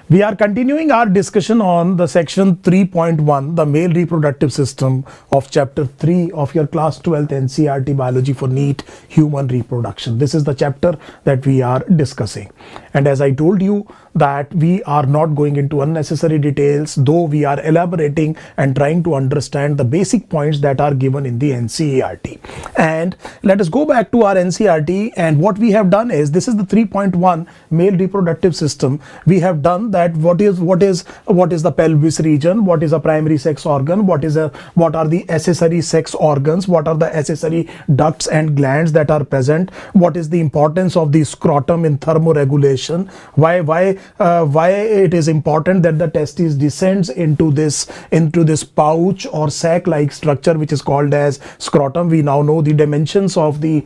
We are continuing our discussion on the section 3.1, the male reproductive system of chapter 3 of your class 12th NCERT biology for NEET human reproduction. This is the chapter that we are discussing. And as I told you that we are not going into unnecessary details, though we are elaborating and trying to understand the basic points that are given in the NCERT. And let us go back to our NCERT, and what we have done is, this is the 3.1 male reproductive system. We have done that what is the pelvis region, what is a primary sex organ, what are the accessory sex organs, what are the accessory ducts and glands that are present, what is the importance of the scrotum in thermoregulation, why it is important that the testis descends into this pouch or sac like structure which is called as scrotum. We now know the dimensions of the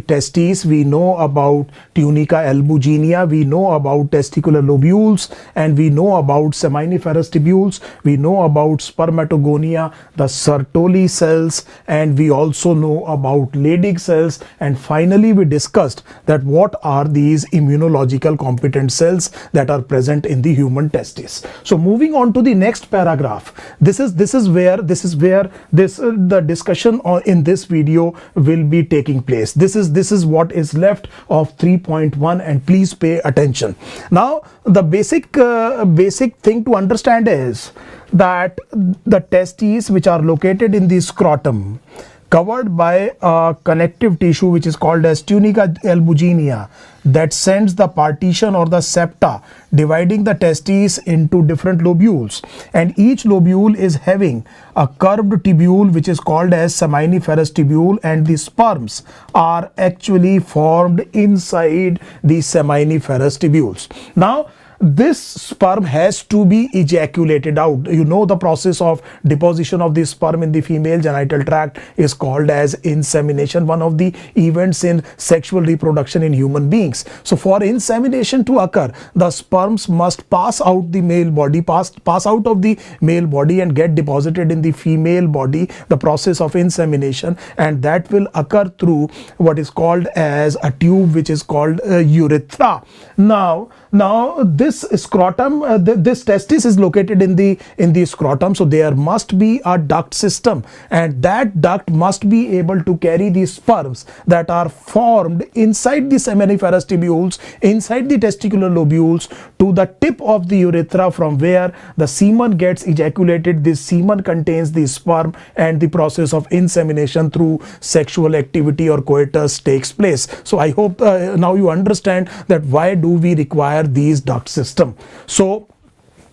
testes. We know about tunica albuginea, we know about testicular lobules, and we know about seminiferous tubules, we know about spermatogonia, the Sertoli cells, and we also know about Leydig cells, and finally we discussed that what are these immunological competent cells that are present in the human testis. So moving on to the next paragraph, this is where the discussion in this video will be taking place. This is what is left of 3.1, and please pay attention. Now the basic thing to understand is that the testes, which are located in the scrotum, covered by a connective tissue which is called as tunica albuginea, that sends the partition or the septa dividing the testes into different lobules, and each lobule is having a curved tubule which is called as seminiferous tubule, and the sperms are actually formed inside the seminiferous tubules. Now this sperm has to be ejaculated out. You know the process of deposition of the sperm in the female genital tract is called as insemination, one of the events in sexual reproduction in human beings. So for insemination to occur, the sperms must pass out the male body, pass out of the male body and get deposited in the female body, the process of insemination, and that will occur through what is called as a tube which is called urethra. Now this scrotum, this testis is located in the scrotum, so there must be a duct system, and that duct must be able to carry the sperms that are formed inside the seminiferous tubules, inside the testicular lobules, to the tip of the urethra, from where the semen gets ejaculated. This semen contains the sperm, and the process of insemination through sexual activity or coitus takes place. So I hope now you understand that why do we require these duct system. So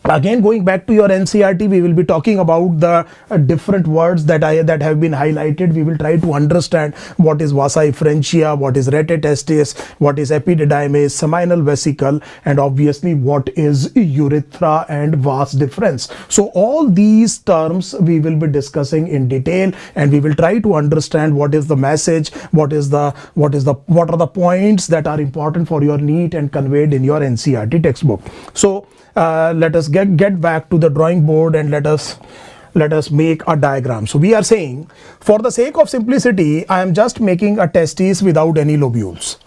again, going back to your NCERT, we will be talking about the different words that have been highlighted. We will try to understand what is vasa efferentia, what is rete testis, what is epididymis, seminal vesicle, and obviously what is urethra and vas deferens. So all these terms we will be discussing in detail, and we will try to understand what is the message, what are the points that are important for your NEET and conveyed in your NCERT textbook. So let us get back to the drawing board, and let us make a diagram. So we are saying, for the sake of simplicity, I am just making a testis without any lobules.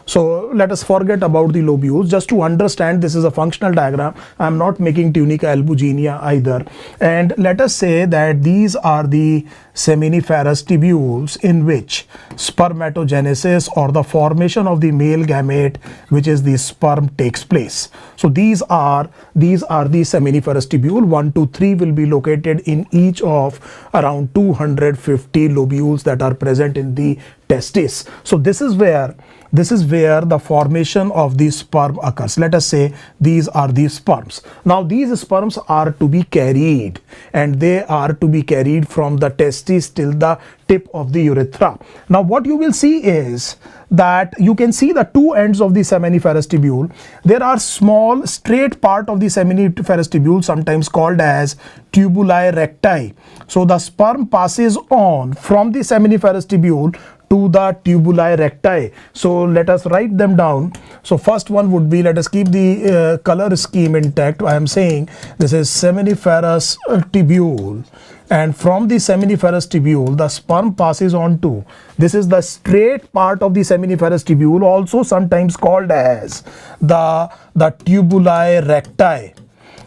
So let us forget about the lobules. Just to understand, this is a functional diagram. I am not making tunica albuginea either. And let us say that these are the seminiferous tubules in which spermatogenesis, or the formation of the male gamete, which is the sperm, takes place. So these are the seminiferous tubule. 1, 2, 3 will be located in each of around 250 lobules that are present in the testis. So this is where the formation of the sperm occurs. Let us say these are the sperms. Now these sperms are to be carried, and they are to be carried from the testis till the tip of the urethra. Now what you will see is that you can see the two ends of the seminiferous tubule. There are small straight part of the seminiferous tubule, sometimes called as tubuli recti. So the sperm passes on from the seminiferous tubule to the tubuli recti. So let us write them down. So first one would be, let us keep the color scheme intact. I am saying this is seminiferous tubule, and from the seminiferous tubule the sperm passes on to, this is the straight part of the seminiferous tubule, also sometimes called as the tubuli recti.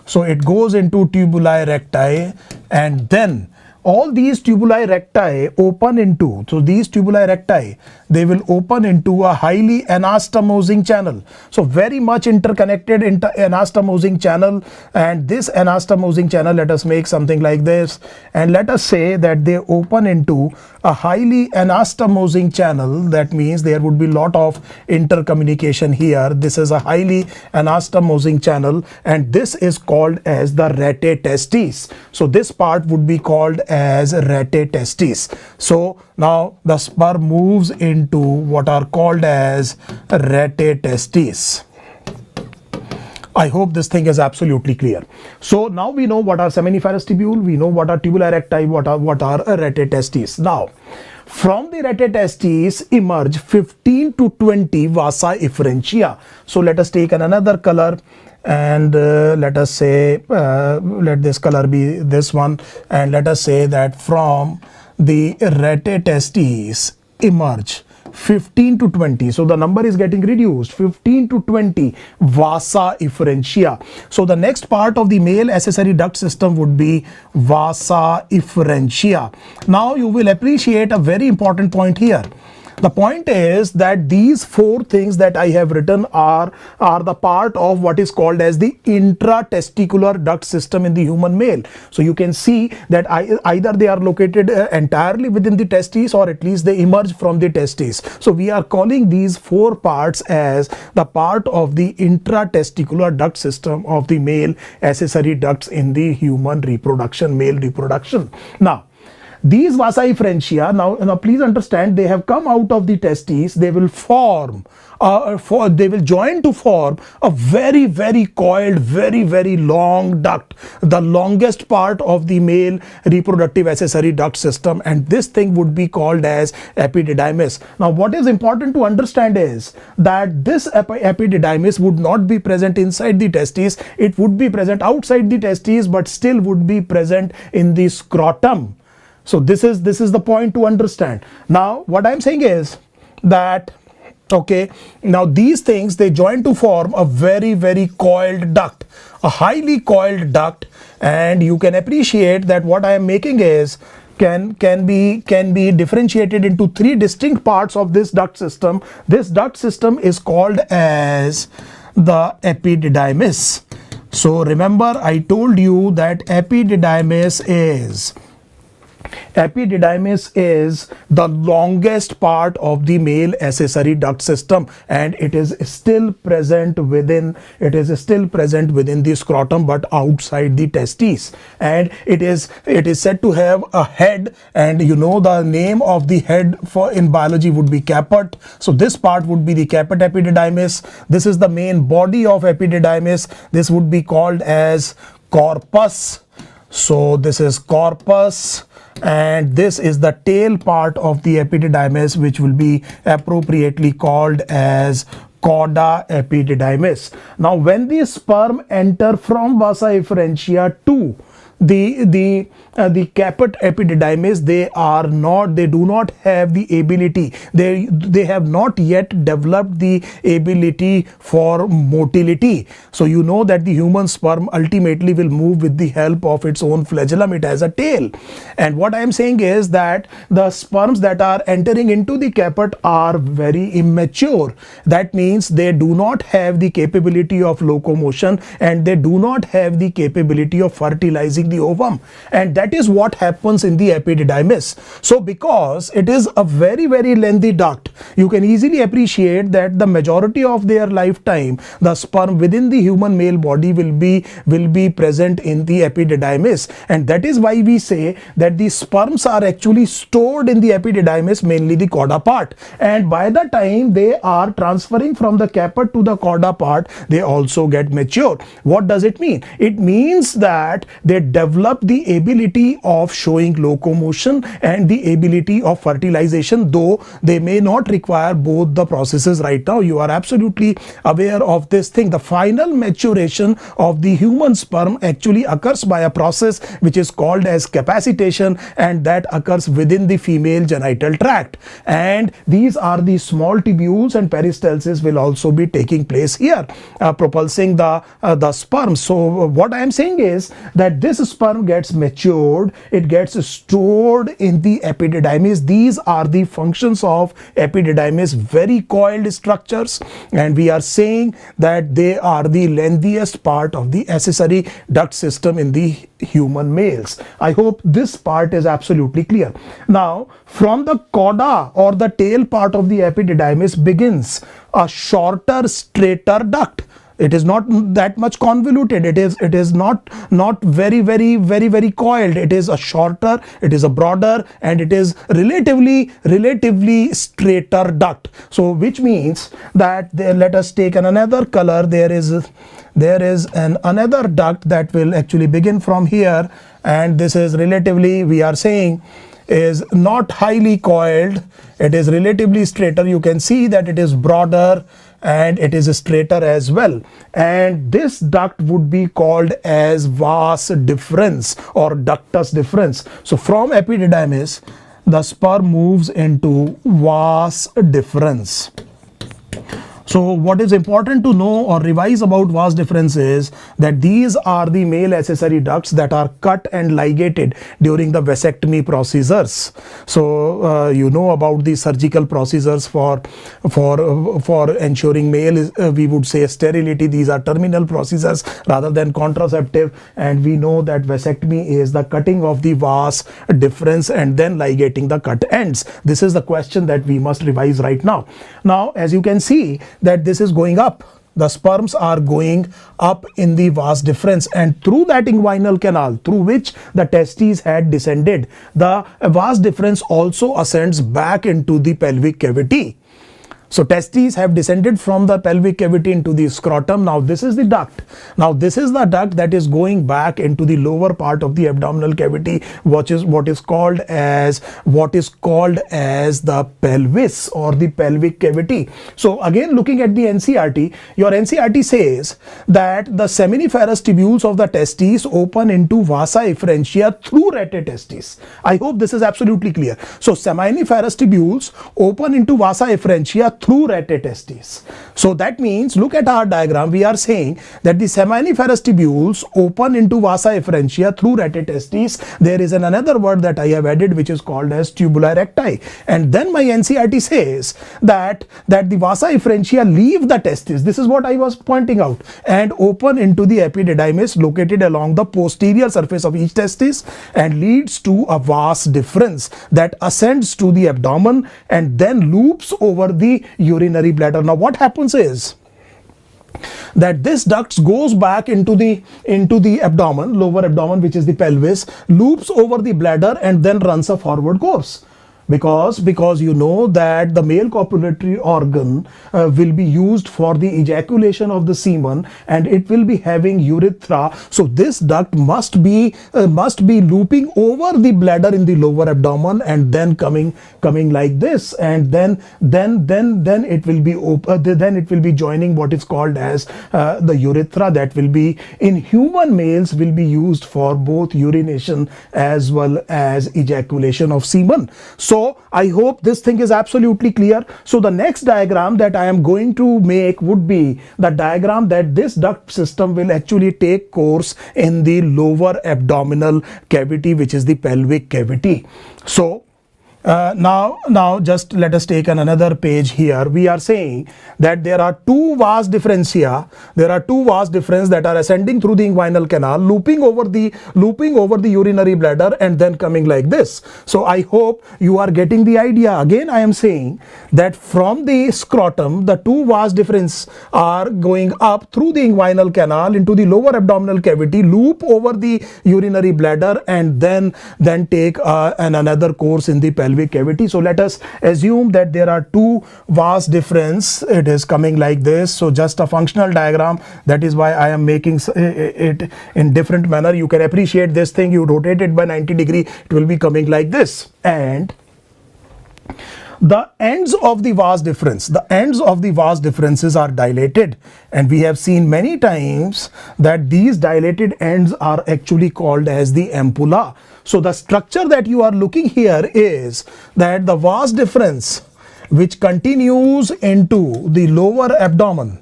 So it goes into tubuli recti, and then all these tubuli recti open into, so these tubuli recti, they will open into a highly anastomosing channel. So very much interconnected anastomosing channel, and this anastomosing channel, let us make something like this, and let us say that they open into a highly anastomosing channel. That means there would be lot of intercommunication here. This is a highly anastomosing channel, and this is called as the rete testis. So this part would be called as rete testis. So now the sperm moves into what are called as rete testis. I hope this thing is absolutely clear. So now we know what are seminiferous tubule, we know what are tubuli recti, what are rete testis. Now from the rete testis emerge 15 to 20 vasa efferentia. So let us take another color, and let us say let this color be this one, and let us say that from the rete testis emerge 15 to 20, so the number is getting reduced, 15 to 20 vasa efferentia. So the next part of the male accessory duct system would be vasa efferentia. Now you will appreciate a very important point here. The point is that these four things that I have written are the part of what is called as the intratesticular duct system in the human male. So you can see that either they are located entirely within the testes, or at least they emerge from the testes. So we are calling these four parts as the part of the intratesticular duct system of the male accessory ducts in the human reproduction, male reproduction. Now these vasa efferentia, now please understand, they have come out of the testes. They will form, they will join to form a very, very coiled, very, very long duct, the longest part of the male reproductive accessory duct system, and this thing would be called as epididymis. Now what is important to understand is that this epididymis would not be present inside the testes, it would be present outside the testes, but still would be present in the scrotum. So this is the point to understand. Now what I'm saying is that, okay, now these things, they join to form a very, very coiled duct, a highly coiled duct, and you can appreciate that what I am making is can be differentiated into three distinct parts of this duct system. This duct system is called as the epididymis. So remember, I told you that epididymis is the longest part of the male accessory duct system, and it is still present within the scrotum, but outside the testes, and it is said to have a head, and you know the name of the head for in biology would be caput. So this part would be the caput epididymis. This is the main body of epididymis. This would be called as corpus. So this is corpus, and this is the tail part of the epididymis, which will be appropriately called as cauda epididymis. Now when the sperm enter from vasa efferentia to the caput epididymis, they do not have the ability, they have not yet developed the ability for motility. So you know that the human sperm ultimately will move with the help of its own flagellum. It has a tail, and what I am saying is that the sperms that are entering into the caput are very immature. That means they do not have the capability of locomotion, and they do not have the capability of fertilizing the ovum, and that is what happens in the epididymis. So because it is a very, very lengthy duct, you can easily appreciate that the majority of their lifetime the sperm within the human male body will be present in the epididymis, and that is why we say that the sperms are actually stored in the epididymis, mainly the cauda part, and by the time they are transferring from the caput to the cauda part, they also get mature. What does it mean? It means that they develop the ability of showing locomotion and the ability of fertilization, though they may not require both the processes right now. You are absolutely aware of this thing. The final maturation of the human sperm actually occurs by a process which is called as capacitation, and that occurs within the female genital tract. And these are the small tubules, and peristalsis will also be taking place here, propulsing the sperm. So what I am saying is that this sperm gets matured, it gets stored in the epididymis. These are the functions of epididymis, very coiled structures, and we are saying that they are the lengthiest part of the accessory duct system in the human males. I hope this part is absolutely clear. Now, from the cauda or the tail part of the epididymis begins a shorter, straighter duct. It is not that much convoluted. It is not very coiled. It is a shorter, it is a broader, and it is relatively straighter duct. So which means that let us take another color. There is another duct that will actually begin from here, and this is relatively, we are saying, is not highly coiled. It is relatively straighter. You can see that it is broader and it is straighter as well, and this duct would be called as vas deferens or ductus deferens. So from epididymis the sperm moves into vas deferens. So what is important to know or revise about vas deferens is that these are the male accessory ducts that are cut and ligated during the vasectomy procedures. So you know about the surgical procedures for ensuring male we would say sterility. These are terminal procedures rather than contraceptive, and we know that vasectomy is the cutting of the vas deferens and then ligating the cut ends. This is the question that we must revise right now. Now, as you can see that this is going up. The sperms are going up in the vas deferens, and through that inguinal canal through which the testes had descended, the vas deferens also ascends back into the pelvic cavity. So testes have descended from the pelvic cavity into the scrotum. Now this is the duct. Now this is the duct that is going back into the lower part of the abdominal cavity, which is what is called as the pelvis or the pelvic cavity. So again, looking at the NCERT, your NCERT says that the seminiferous tubules of the testes open into vasa efferentia through rete testis. I hope this is absolutely clear. So seminiferous tubules open into vasa efferentia through rete testis. So that means, look at our diagram, we are saying that the seminiferous tubules open into vasa efferentia through rete testis. There is another word that I have added which is called as tubuli recti, and then my NCERT says that the vasa efferentia leave the testis. This is what I was pointing out, and open into the epididymis located along the posterior surface of each testis and leads to a vas deferens that ascends to the abdomen and then loops over the urinary bladder. Now what happens is that this duct goes back into the abdomen, lower abdomen, which is the pelvis, loops over the bladder and then runs a forward course. Because you know that the male copulatory organ will be used for the ejaculation of the semen, and it will be having urethra. So this duct must be looping over the bladder in the lower abdomen and then coming like this, and then it will be then it will be joining what is called as the urethra, that will be in human males will be used for both urination as well as ejaculation of semen. So I hope this thing is absolutely clear. So the next diagram that I am going to make would be the diagram that this duct system will actually take course in the lower abdominal cavity, which is the pelvic cavity. So now just let us take another page here. We are saying that there are two vas deferentia. There are two vas deferens that are ascending through the inguinal canal, looping over the urinary bladder and then coming like this. So I hope you are getting the idea. Again, I am saying that from the scrotum, the two vas deferens are going up through the inguinal canal into the lower abdominal cavity, loop over the urinary bladder, and then take another course in the pelvic pelvic cavity. So let us assume that there are two vas deferens. It is coming like this. So just a functional diagram. That is why I am making it in different manner. You can appreciate this thing. You rotate it by 90 degree, it will be coming like this. And the ends of the vas deferences are dilated, and we have seen many times that these dilated ends are actually called as the ampulla. So the structure that you are looking here is that the vas deferens, which continues into the lower abdomen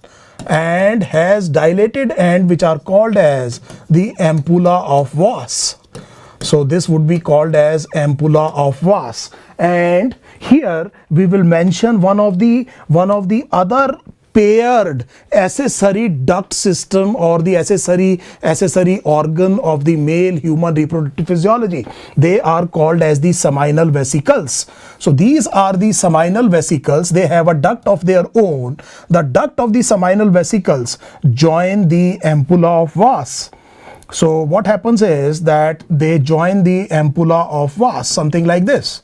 and has dilated end, which are called as the ampulla of vas. So this would be called as ampulla of vas. And here we will mention one of the other paired accessory duct system, or the accessory organ of the male human reproductive physiology. They are called as the seminal vesicles. So these are the seminal vesicles. They have a duct of their own. The duct of the seminal vesicles join the ampulla of vas. So what happens is that they join the ampulla of vas, something like this.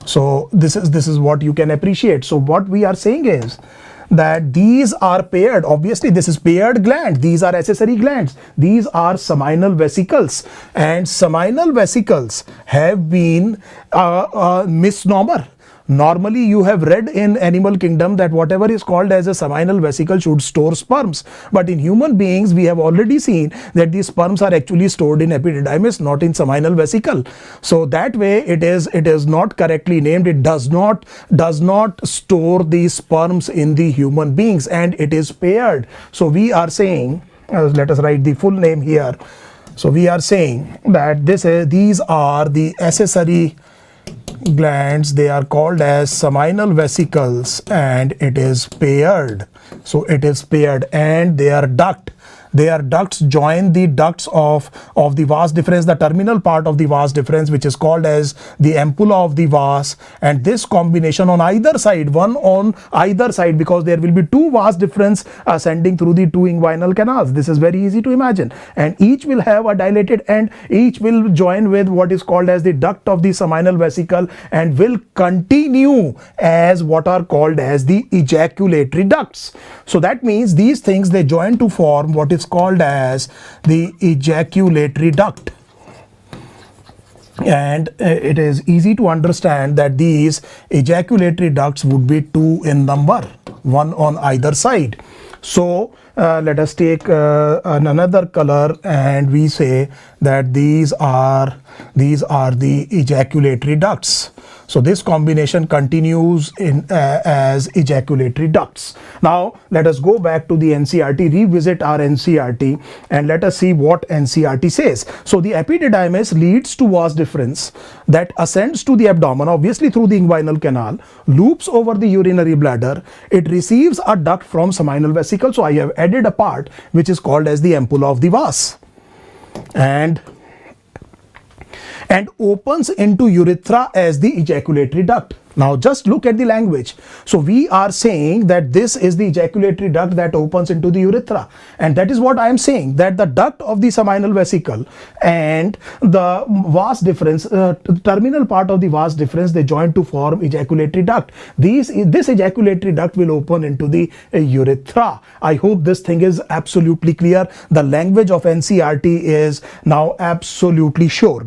So this is what you can appreciate. So what we are saying is that these are paired. Obviously this is paired gland. These are accessory glands. These are seminal vesicles, and seminal vesicles have been a misnomer. Normally you have read in animal kingdom that whatever is called as a seminal vesicle should store sperms, but in human beings we have already seen that these sperms are actually stored in epididymis, not in seminal vesicle. So that way it is not correctly named. It does not store the sperms in the human beings, and it is paired. So we are saying, let us write the full name here. So we are saying that these are the accessory glands. They are called as seminal vesicles, and it is paired. So it is paired, and they are duct. Their ducts join the ducts of the vas deferens, the terminal part of the vas deferens, which is called as the ampulla of the vas. And this combination on either side, one on either side, because there will be two vas deferens ascending through the two inguinal canals. This is very easy to imagine, and each will have a dilated end. Each will join with what is called as the duct of the seminal vesicle, and will continue as what are called as the ejaculatory ducts. So that means these things, they join to form what is called as the ejaculatory duct. And it is easy to understand that these ejaculatory ducts would be two in number, one on either side. So let us take another color, and we say that these are the ejaculatory ducts. So this combination continues in as ejaculatory ducts. Now let us go back to the NCERT, revisit our NCERT, and let us see what NCERT says. So the epididymis leads to vas deferens that ascends to the abdomen, obviously through the inguinal canal, loops over the urinary bladder. It receives a duct from seminal vesicle. So I have added a part which is called as the ampulla of the vas, and opens into urethra as the ejaculatory duct. Now just look at the language. So we are saying that this is the ejaculatory duct that opens into the urethra, and that is what I am saying, that the duct of the seminal vesicle and the vas deferens, terminal part of the vas deferens, they join to form ejaculatory duct. This ejaculatory duct will open into the urethra. I hope this thing is absolutely clear. The language of NCERT is now absolutely sure.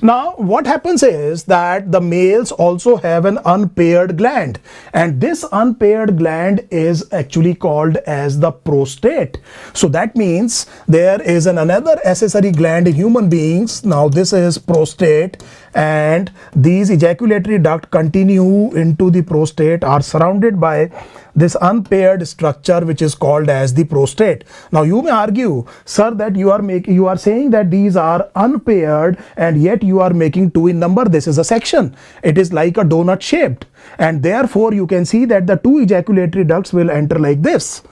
Now what happens is that the males also have an unpaired gland, and this unpaired gland is actually called as the prostate. So that means there is another accessory gland in human beings. Now this is prostate, and these ejaculatory duct continue into the prostate, are surrounded by this unpaired structure which is called as the prostate. Now you may argue, sir, that you are saying that these are unpaired and yet you are making two in number. This is a section. It is like a donut shaped, and therefore you can see that the two ejaculatory ducts will enter like this,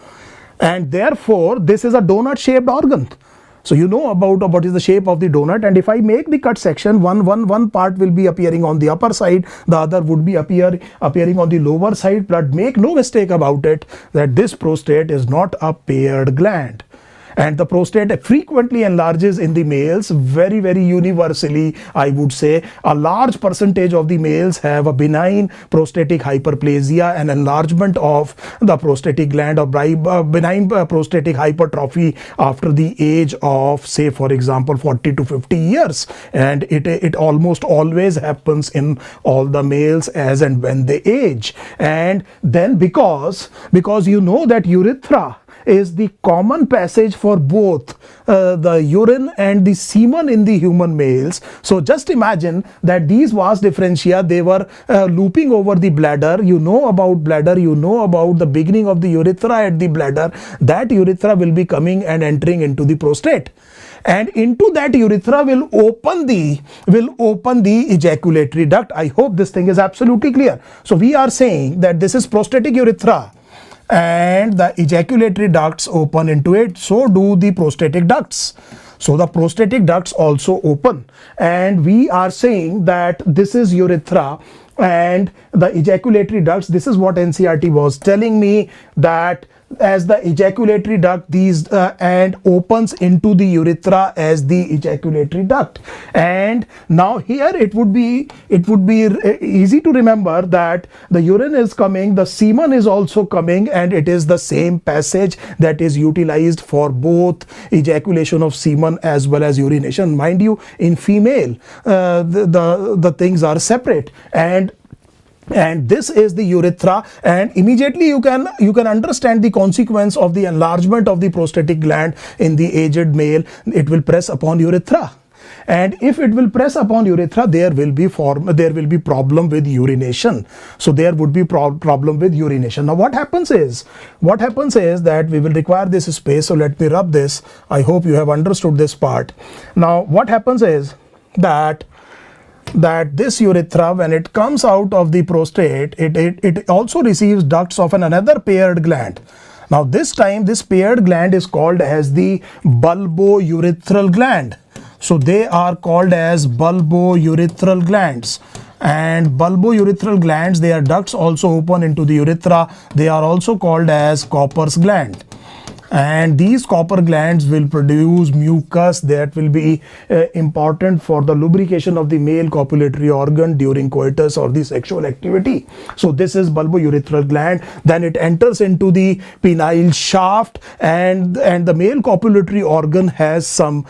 and therefore this is a donut shaped organ. So you know about what is the shape of the donut, and if I make the cut section, one part will be appearing on the upper side, the other would be appearing on the lower side. But make no mistake about it that this prostate is not a paired gland. And the prostate frequently enlarges in the males, very, very universally, I would say. A large percentage of the males have a benign prostatic hyperplasia, an enlargement of the prostatic gland, or benign prostatic hypertrophy after the age of, say, for example, 40 to 50 years. And it almost always happens in all the males as and when they age. And then because you know that urethra is the common passage for both the urine and the semen in the human males. So just imagine that these vas deferentia, they were looping over the bladder. You know about bladder, you know about the beginning of the urethra at the bladder. That urethra will be coming and entering into the prostate. And into that urethra will open the ejaculatory duct. I hope this thing is absolutely clear. So we are saying that this is prostatic urethra, and the ejaculatory ducts open into it. So do the prostatic ducts. So the prostatic ducts also open, and we are saying that this is urethra and the ejaculatory ducts. This is what NCERT was telling me, that as the ejaculatory duct, these and opens into the urethra as the ejaculatory duct. And now here it would be easy to remember that the urine is coming, the semen is also coming, and it is the same passage that is utilized for both ejaculation of semen as well as urination. Mind you, in female the things are separate, and this is the urethra, and immediately you can understand the consequence of the enlargement of the prostatic gland in the aged male. It will press upon urethra, and if it will press upon urethra, there will be problem with urination. So there would be problem with urination. Now what happens is that we will require this space, so let me rub this. I hope you have understood this part. Now what happens is that this urethra, when it comes out of the prostate, it also receives ducts of another paired gland. Now this time this paired gland is called as the bulbourethral gland. So they are called as bulbourethral glands. And bulbourethral glands, their ducts also open into the urethra. They are also called as Cooper's gland. And these Cooper glands will produce mucus that will be important for the lubrication of the male copulatory organ during coitus or the sexual activity. So this is bulbourethral gland. Then it enters into the penile shaft, and the male copulatory organ has some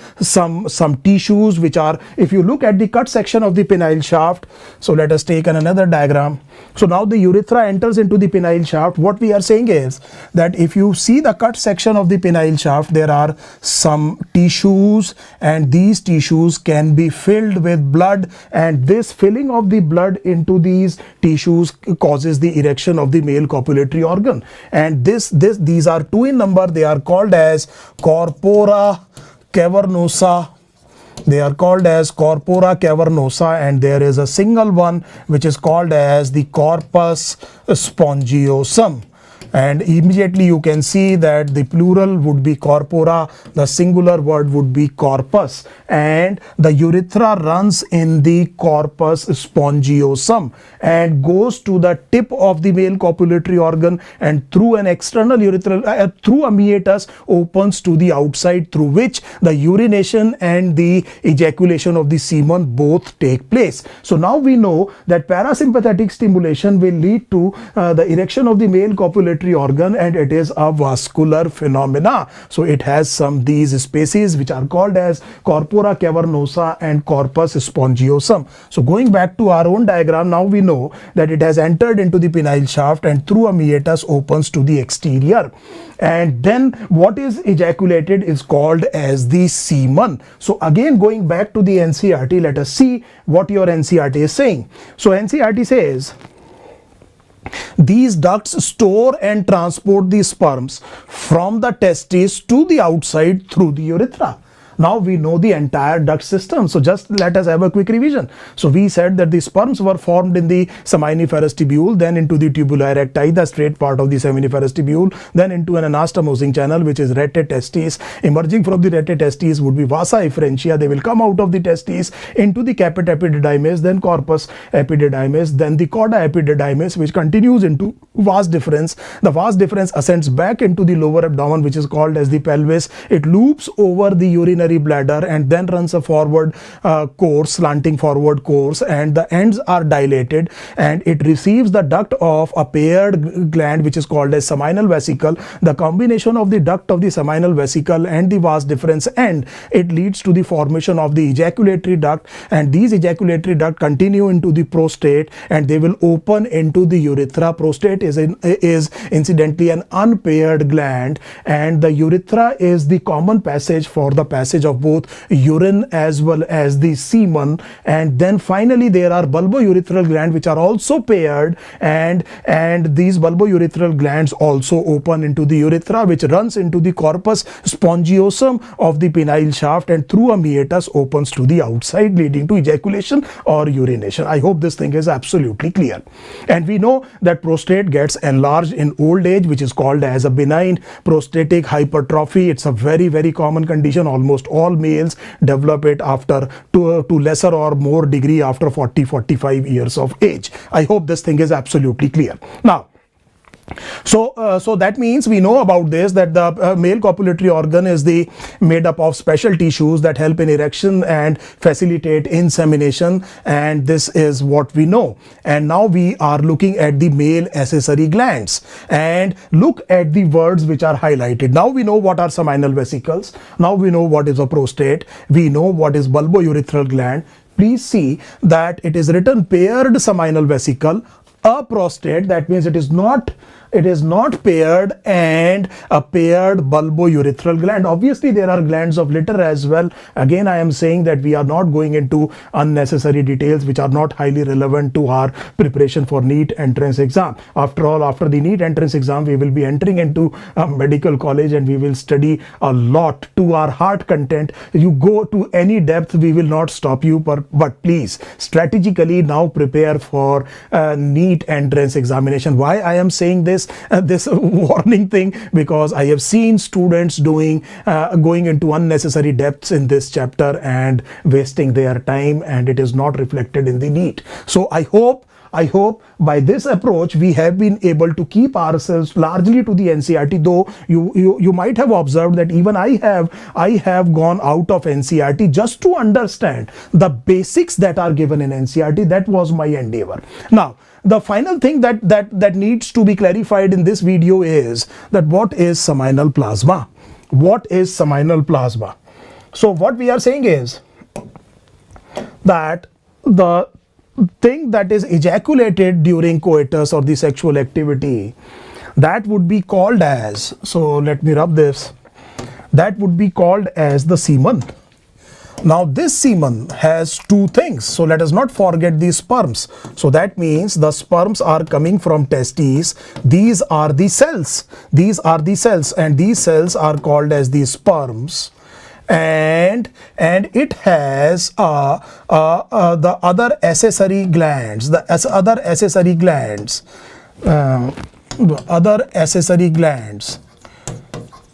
tissues which are, if you look at the cut section of the penile shaft. So let us take another diagram. So now the urethra enters into the penile shaft. What we are saying is that if you see the cut section of the penile shaft, there are some tissues, and these tissues can be filled with blood, and this filling of the blood into these tissues causes the erection of the male copulatory organ. And these are two in number. They are called as corpora cavernosa. They are called as corpora cavernosa, and there is a single one which is called as the corpus spongiosum. And immediately you can see that the plural would be corpora, the singular word would be corpus, and the urethra runs in the corpus spongiosum and goes to the tip of the male copulatory organ, and through an external urethral through a meatus opens to the outside, through which the urination and the ejaculation of the semen both take place. So now we know that parasympathetic stimulation will lead to the erection of the male copulatory organ, and it is a vascular phenomena. So it has these spaces which are called as corpora cavernosa and corpus spongiosum. So going back to our own diagram, now we know that it has entered into the penile shaft and through a meatus opens to the exterior, and then what is ejaculated is called as the semen. So again, going back to the NCERT, let us see what your NCERT is saying. So NCERT says these ducts store and transport the sperms from the testes to the outside through the urethra. Now we know the entire duct system. So just let us have a quick revision. So we said that the sperms were formed in the seminiferous tubule, then into the tubuli recti, the straight part of the seminiferous tubule, then into an anastomosing channel, which is rete testis. Emerging from the rete testis would be vasa efferentia. They will come out of the testes into the caput epididymis, then corpus epididymis, then the cauda epididymis, which continues into vas deferens. The vas deferens ascends back into the lower abdomen, which is called as the pelvis. It loops over the urinary bladder and then runs a forward course, slanting forward course, and the ends are dilated, and it receives the duct of a paired gland, which is called as seminal vesicle. The combination of the duct of the seminal vesicle and the vas deferens end, it leads to the formation of the ejaculatory duct, and these ejaculatory duct continue into the prostate, and they will open into the urethra. Prostate is incidentally an unpaired gland, and the urethra is the common passage for the passage of both urine as well as the semen. And then finally there are bulbourethral glands which are also paired, and these bulbourethral glands also open into the urethra, which runs into the corpus spongiosum of the penile shaft and through a meatus opens to the outside, leading to ejaculation or urination. I hope this thing is absolutely clear. And we know that prostate gets enlarged in old age, which is called as a benign prostatic hypertrophy. It's a very, very common condition. Almost all males develop it after to lesser or more degree after 40-45 years of age. I hope this thing is absolutely clear. Now, so that means we know about this, that the male copulatory organ is made up of special tissues that help in erection and facilitate insemination, and this is what we know. And now we are looking at the male accessory glands, and look at the words which are highlighted. Now we know what are seminal vesicles. Now we know what is a prostate. We know what is bulbourethral gland. Please see that it is written paired seminal vesicle, a prostate. That means it is not paired, and a paired bulbourethral gland. Obviously there are glands of litter as well. Again, I am saying that we are not going into unnecessary details which are not highly relevant to our preparation for NEET entrance exam. After all, after the NEET entrance exam, we will be entering into a medical college and we will study a lot to our heart content. You go to any depth, we will not stop you, but please strategically now prepare for NEET entrance examination. Why I am saying this warning thing? Because I have seen students going into unnecessary depths in this chapter and wasting their time, and it is not reflected in the NEET. So I hope by this approach we have been able to keep ourselves largely to the NCERT, though you might have observed that even I have gone out of NCERT just to understand the basics that are given in NCERT. That was my endeavor. Now, the final thing that needs to be clarified in this video is that what is seminal plasma? What is seminal plasma? So what we are saying is that the thing that is ejaculated during coitus or the sexual activity, that would be called as, so let me rub this, that would be called as the semen. Now this semen has two things, so let us not forget the sperms. So that means the sperms are coming from testes. These are the cells, and these cells are called as the sperms. And it has the other accessory glands, the other accessory glands,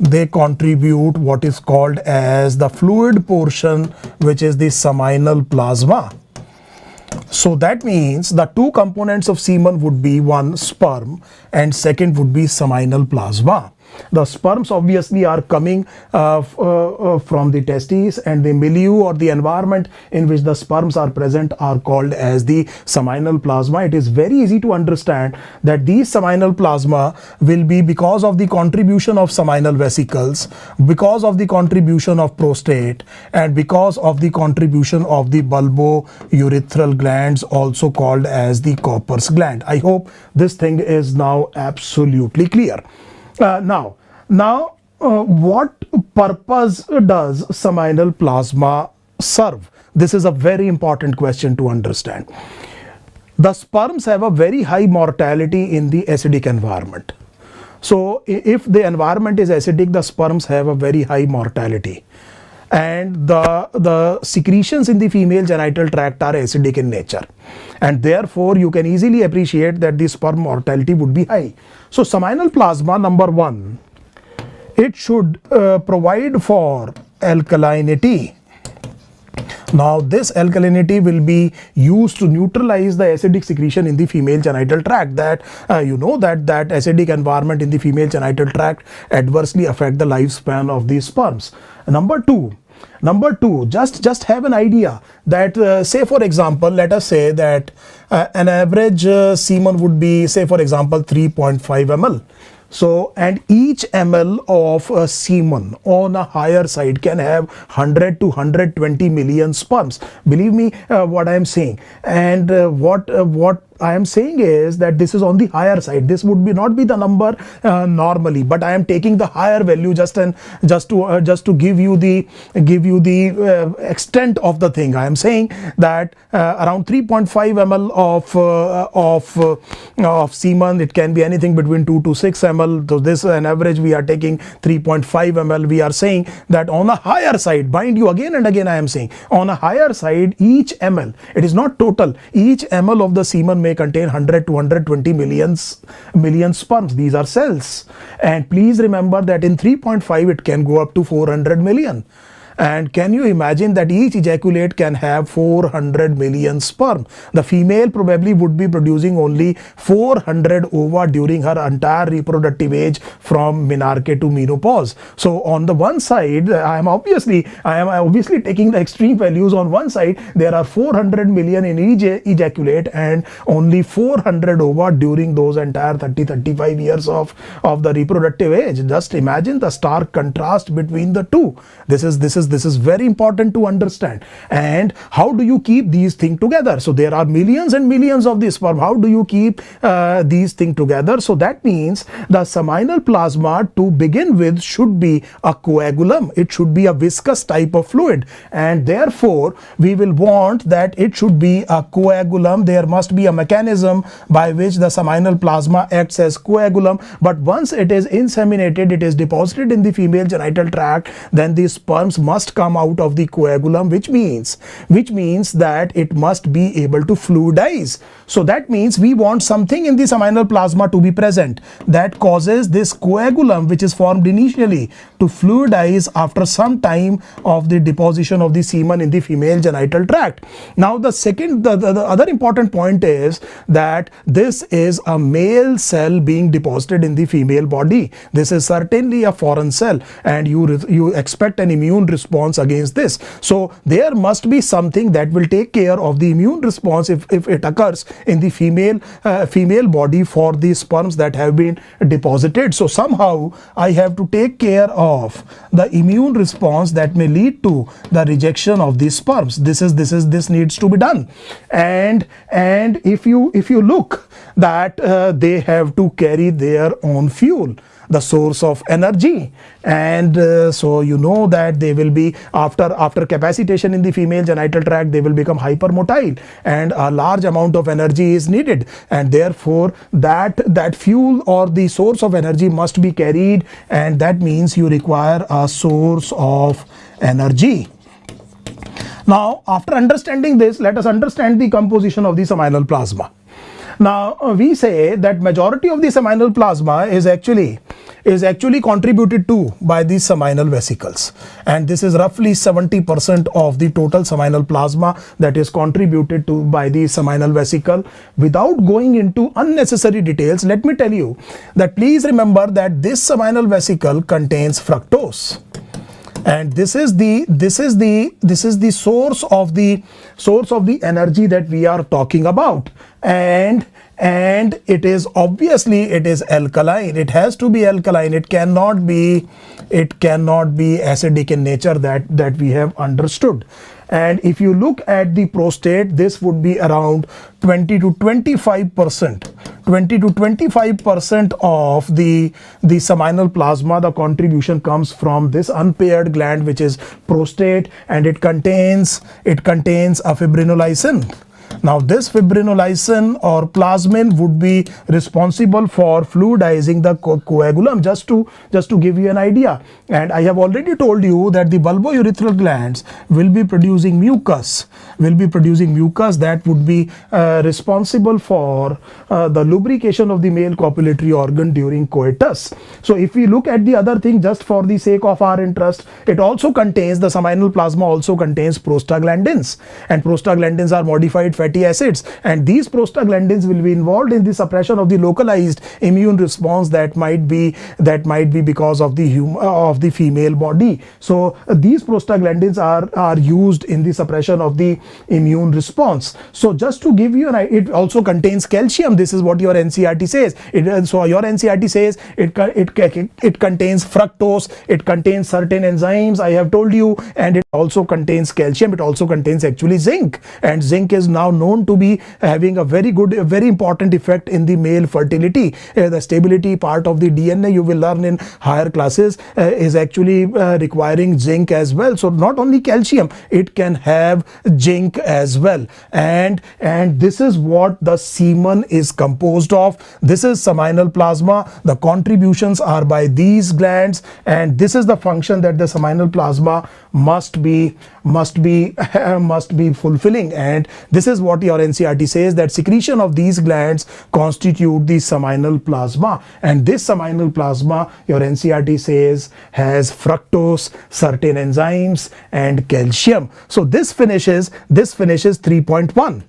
they contribute what is called as the fluid portion, which is the seminal plasma. So that means the two components of semen would be one sperm and second would be seminal plasma. The sperms obviously are coming from the testes, and the milieu or the environment in which the sperms are present are called as the seminal plasma. It is very easy to understand that these seminal plasma will be because of the contribution of seminal vesicles, because of the contribution of prostate, and because of the contribution of the bulbourethral glands, also called as the corpus gland. I hope this thing is now absolutely clear. Now, what purpose does seminal plasma serve? This is a very important question to understand. The sperms have a very high mortality in the acidic environment. So if the environment is acidic, the sperms have a very high mortality. and the secretions in the female genital tract are acidic in nature, and therefore you can easily appreciate that the sperm mortality would be high. So seminal plasma, number one, it should provide for alkalinity. Now this alkalinity will be used to neutralize the acidic secretion in the female genital tract. That you know that acidic environment in the female genital tract adversely affect the lifespan of these sperms. Number two, just have an idea that say for example, let us say that an average semen would be, say for example, 3.5 ml. So, and each ml of semen on a higher side can have 100 to 120 million sperms. Believe me what I am saying. And what I am saying is that this is on the higher side. This would be not be the number normally, but I am taking the higher value just to give you the extent of the thing. I am saying that around 3.5 ml of semen, it can be anything between 2 to 6 ml. So this an average we are taking 3.5 ml. We are saying that on a higher side, mind you, again and again I am saying, on a higher side, each ml, it is not total, each ml of the semen may contain 100 to 120 million sperms. These are cells, and please remember that in 3.5 it can go up to 400 million. And can you imagine that each ejaculate can have 400 million sperm? The female probably would be producing only 400 ova during her entire reproductive age from menarche to menopause. So on the one side, I am obviously taking the extreme values. On one side, there are 400 million in each ejaculate and only 400 ova during those entire 30-35 years of the reproductive age. Just imagine the stark contrast between the two. This is very important to understand. And how do you keep these things together? So there are millions and millions of these sperm. How do you keep these things together? So that means the seminal plasma, to begin with, should be a coagulum. It should be a viscous type of fluid, and therefore we will want that it should be a coagulum. There must be a mechanism by which the seminal plasma acts as coagulum, but once it is inseminated, it is deposited in the female genital tract, then these sperms must come out of the coagulum, which means that it must be able to fluidize. So that means we want something in the seminal plasma to be present that causes this coagulum, which is formed initially, to fluidize after some time of the deposition of the semen in the female genital tract. Now the other important point is that this is a male cell being deposited in the female body. This is certainly a foreign cell, and you expect an immune response against this. So there must be something that will take care of the immune response if it occurs in the female body for the sperms that have been deposited. So somehow I have to take care of the immune response that may lead to the rejection of these sperms. This needs to be done. And if you look that they have to carry their own fuel, the source of energy, and so you know that they will be after capacitation in the female genital tract, they will become hypermotile, and a large amount of energy is needed, and therefore that fuel or the source of energy must be carried, and that means you require a source of energy. Now after understanding this, let us understand the composition of the seminal plasma. Now we say that majority of the seminal plasma is actually contributed to by the seminal vesicles, and this is roughly 70% of the total seminal plasma that is contributed to by the seminal vesicle. Without going into unnecessary details, let me tell you that please remember that this seminal vesicle contains fructose, and this is the source of the energy that we are talking about, and it is alkaline. It has to be alkaline. It cannot be acidic in nature, that we have understood. And if you look at the prostate, this would be around 20 to 25% of the seminal plasma. The contribution comes from this unpaired gland, which is prostate, and it contains a fibrinolysin. Now this fibrinolysin or plasmin would be responsible for fluidizing the coagulum, just to give you an idea. And I have already told you that the bulbourethral glands will be producing mucus, that would be responsible for the lubrication of the male copulatory organ during coitus. So if we look at the other thing, just for the sake of our interest, it also contains, the seminal plasma also contains prostaglandins, and prostaglandins are modified fatty acids, and these prostaglandins will be involved in the suppression of the localized immune response that might be because of the female body. So these prostaglandins are used in the suppression of the immune response. So just to give you an idea, it also contains calcium. This is what your NCERT says. So your NCERT says it contains fructose, it contains certain enzymes, I have told you, and it also contains calcium. It also contains actually zinc, and zinc is now known to be having a very important effect in the male fertility. The stability part of the DNA, you will learn in higher classes, is actually requiring zinc as well. So not only calcium, it can have zinc as well. And this is what the semen is composed of. This is seminal plasma. The contributions are by these glands, and this is the function that the seminal plasma must be fulfilling. And this is what your NCERT says, that secretion of these glands constitute the seminal plasma, and this seminal plasma, your NCERT says, has fructose, certain enzymes, and calcium. So this finishes 3.1.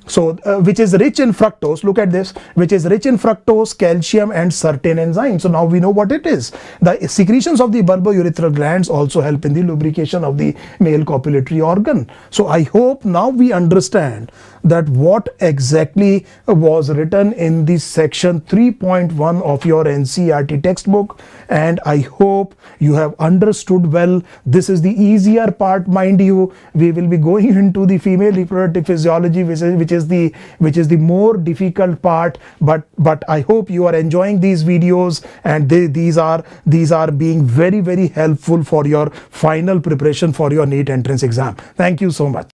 So which is rich in fructose. Look at this, which is rich in fructose, calcium, and certain enzymes. So now we know what it is. The secretions of the bulbourethral glands also help in the lubrication of the male copulatory organ. So I hope now we understand that what exactly was written in the section 3.1 of your NCERT textbook, and I hope you have understood well. This is the easier part, mind you. We will be going into the female reproductive physiology, which is the more difficult part, but I hope you are enjoying these videos, and these are being very helpful for your final preparation for your NEET entrance exam. Thank you so much.